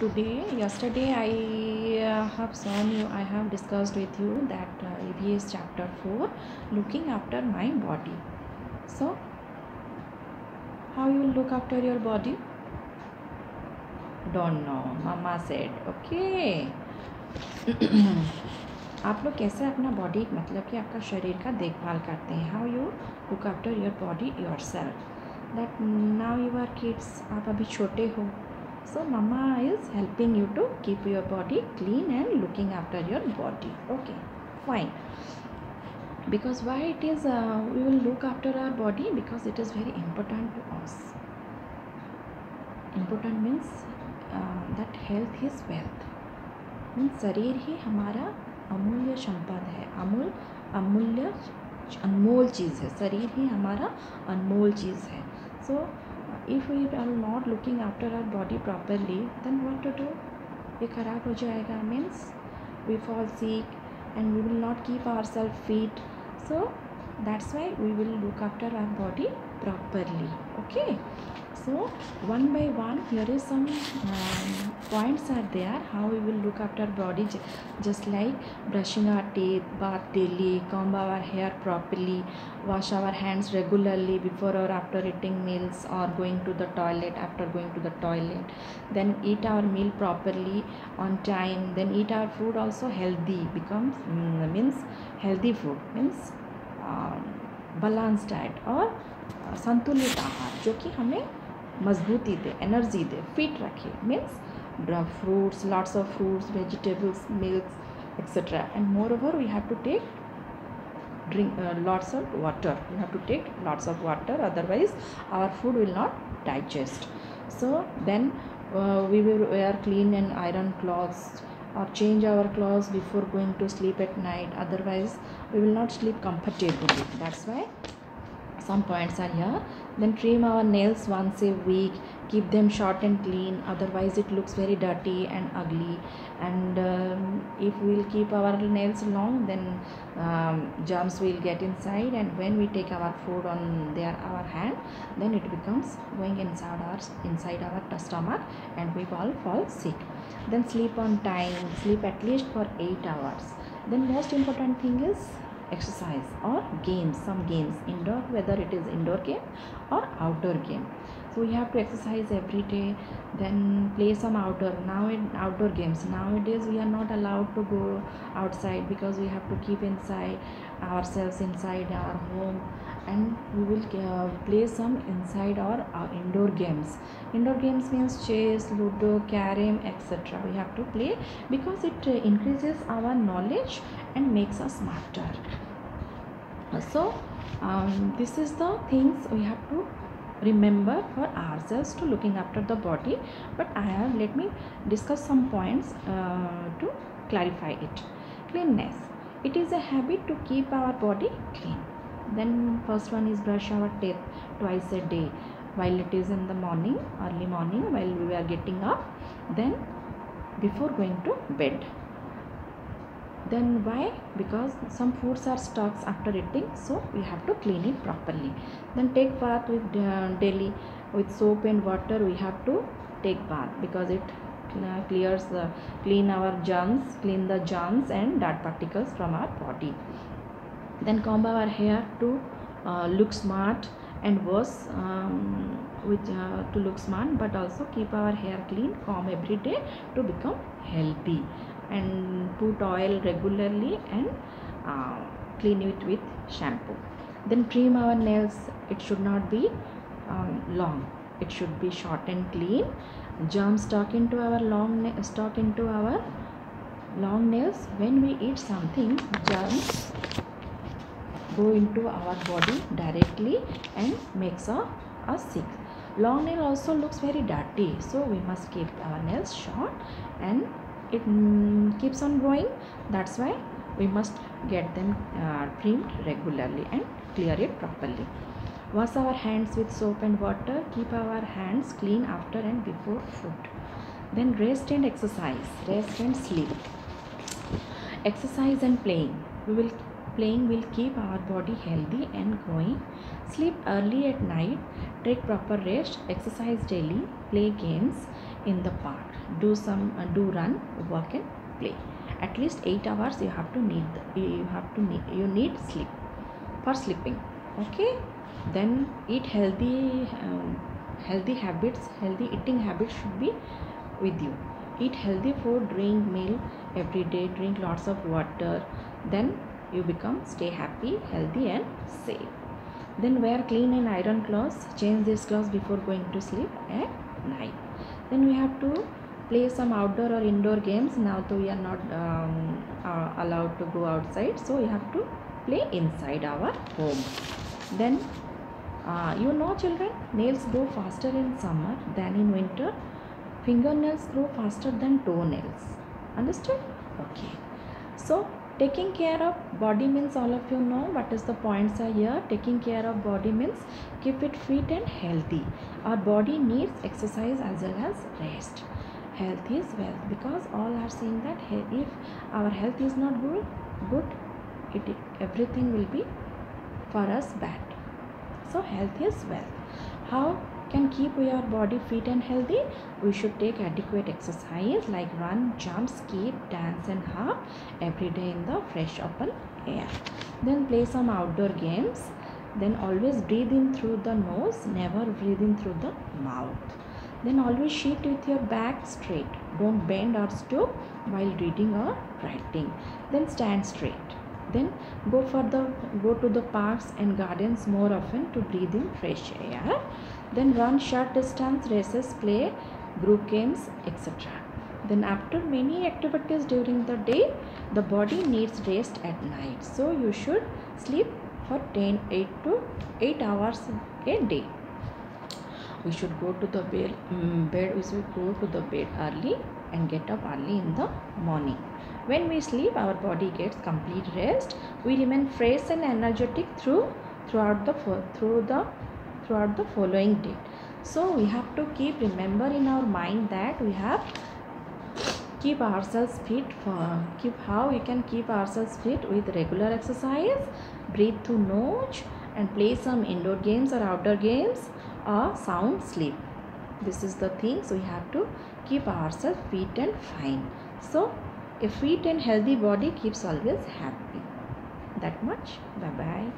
Yesterday I I have discussed with you that EVS chapter 4, looking after my body. So, how you look after your body? Don't know. Mama said, okay. आप लोग कैसे अपना body मतलब कि आपका शरीर का देखभाल करते हैं? How you look after your body yourself that now you are kids, आप अभी छोटे हो. So mama is helping you to keep your body clean and looking after your body. Okay, fine. Because why it is we will look after our body, because it is very important to us. Important means that health is wealth. Means शरीर ही हमारा अमूल्य संपद है. अमूल्य अनमोल चीज़ है. शरीर ही हमारा अनमोल चीज़ है. सो if we are not looking after our body properly, then what to do? ये खराब हो जाएगा. Means we fall sick and we will not keep ourselves fit. So that's why we will look after our body properly. Okay, so one by one here is some points are there how we will look after body, just like brushing our teeth, bath daily, comb our hair properly, wash our hands regularly before or after eating meals, or going to the toilet after going to the toilet, then eat our meal properly on time, then eat our food also healthy, becomes means healthy food means balance diet और संतुलित आहार जो कि हमें मजबूती दे, energy दे, fit रखे. Means fruits, lots of fruits, vegetables, milks, etc. And moreover we have to drink lots of water. We have to take lots of water, otherwise our food will not digest. So then we will wear clean and iron clothes, or change our clothes before going to sleep at night, otherwise we will not sleep comfortably. That's why some points are here. Then trim our nails once a week, keep them short and clean, otherwise it looks very dirty and ugly. And if we will keep our nails long, then germs will get inside, and when we take our food on our hand, then it becomes going inside our stomach and we all fall sick. Then sleep on time, sleep at least for 8 hours. Then most important thing is exercise or games, some games, indoor, whether it is indoor game or outdoor game. So we have to exercise every day, then play some outdoor games. Nowadays we are not allowed to go outside because we have to keep inside ourselves inside our home, and we will play some inside or indoor games. Indoor games means chess, ludo, carom, etc. We have to play because it increases our knowledge and makes us smarter. So this is the things we have to remember for ourselves to looking after the body. But let me discuss some points to clarify it. Cleanness. It is a habit to keep our body clean. Then first one is brush our teeth twice a day, while it is in the morning, early morning, while we are getting up, then before going to bed. Then why? Because some foods are stuck after eating, so we have to clean it properly. Then take bath with daily with soap and water. We have to take bath because it clean the germs and dirt particles from our body. Then comb our hair to look smart, and wash to look smart, but also keep our hair clean, comb every day to become healthy, and put oil regularly and clean it with shampoo. Then trim our nails. It should not be long, it should be short and clean. Germs stuck into our long nails. When we eat something, germs go into our body directly and makes us sick. Long nail also looks very dirty, so we must keep our nails short, and it keeps on growing. That's why we must get them trimmed regularly and clear it properly. Wash our hands with soap and water. Keep our hands clean after and before food. Then rest and exercise. Rest and sleep. Exercise and playing. Playing will keep our body healthy and growing. Sleep early at night. Take proper rest. Exercise daily. Play games. in the park, do run, walk and play. At least 8 hours you need sleep for sleeping. Okay, then eat healthy, healthy eating habits should be with you. Eat healthy food, drink milk every day, drink lots of water, then you stay happy, healthy and safe. Then wear clean and iron clothes, change these clothes before going to sleep at night. Then we have to play some outdoor or indoor games. Now though we are not allowed to go outside, so we have to play inside our home. Then children, nails grow faster in summer than in winter. Fingernails grow faster than toenails. Understood? Okay. So taking care of body means, all of you know what is the points are here. Taking care of body means keep it fit and healthy. Our body needs exercise as well as rest. Health is wealth, because all are saying that if our health is not good, everything will be for us bad. So health is wealth. How can keep your body fit and healthy? We should take adequate exercise like run, jump, skip, dance and hop every day in the fresh open air. Then play some outdoor games. Then always breathe in through the nose, never breathe in through the mouth. Then always sit with your back straight. Don't bend or stoop while reading or writing. Then stand straight. Then go to the parks and gardens more often to breathe in fresh air. Then run short distance races, play group games, etc. Then after many activities during the day, the body needs rest at night. So you should sleep for 8 hours a day. We should go to the bed. We should go to the bed early and get up early in the morning. When we sleep, our body gets complete rest. We remain fresh and energetic throughout the following day. So we have to remember in our mind that we have keep ourselves fit. How we can keep ourselves fit with regular exercise, breathe through nose, and play some indoor games or outdoor games, or sound sleep. This is the things we have to keep ourselves fit and fine. So a fit and healthy body keeps always happy. That much. Bye bye.